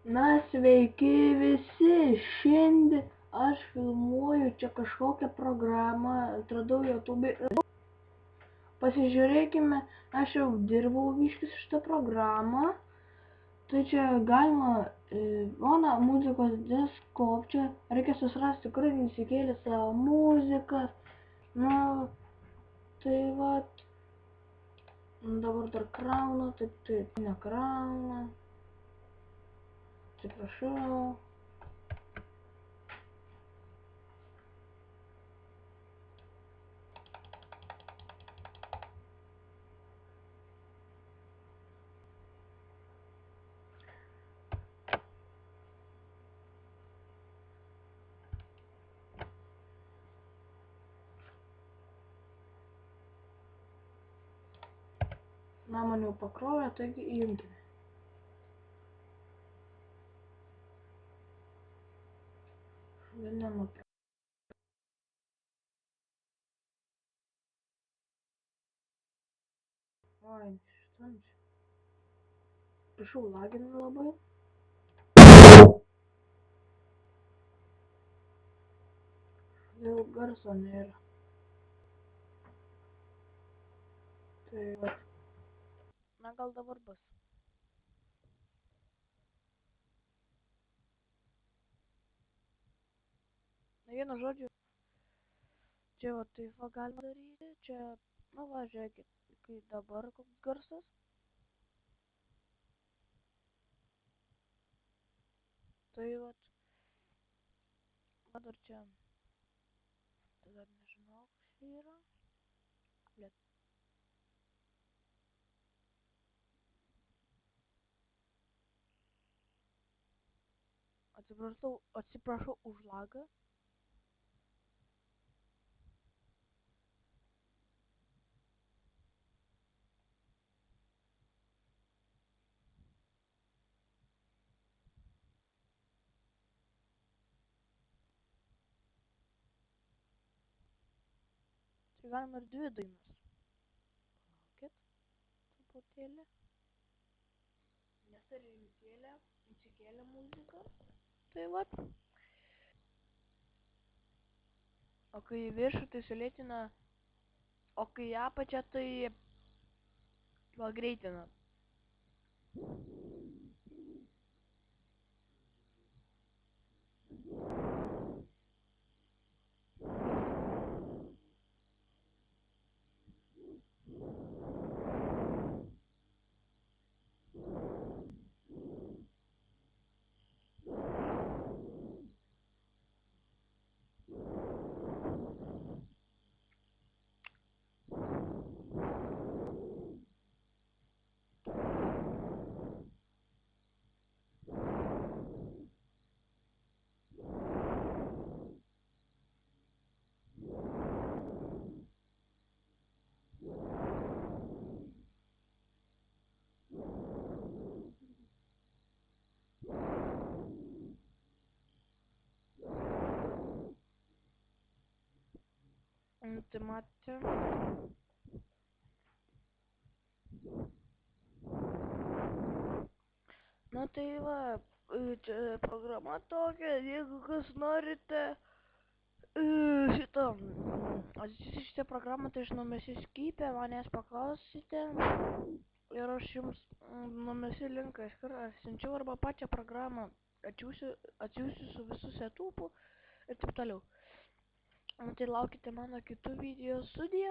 Na sveiki visi, šiandien aš filmuoju čia kažkokią programą, atradau YouTube. Pasižiūrėkime, aš jau dirbau biškį su šitą programą. Tai čia galima, mano muzikos diskop, čia reikia susirasti, kur įsikėlė savo muziką. Nu, tai vat, dabar dar krauna, taip nekrauna. Atsiprašau. Na, man jau pakrovė, taigi įjungime. Viename. Oi, šitančiai. Prašau, lagina labai. Jau garso nėra. Tai vat. Na, gal dabar bus. Na, vienu žodžiu, čia va taip va galima daryti. Čia, nu va, žiūrėkit, kai dabar koks garsas. Tai vat. Dar čia. Tai dar nežinau, kas čia yra. Blet. Atsiprašau už lagą. Čia galima ir dvi dainas. Palaukit, truputėlį. Nes ar įsikėlė muzika. Tai vat. O kai į viršų tai sulėtina, o kai į apačią tai pagreitina. Tai matė. Na tai va, čia programa tokia, jeigu kas norite šitą atsisėsti šitą programą, tai aš numesiu skype, manęs paklausite ir aš jums numesiu linką iškart atsiunčiau arba pačią programą atsiųsiu su visų setupu ir taip toliau. Tai laukite mano kitų video studijų.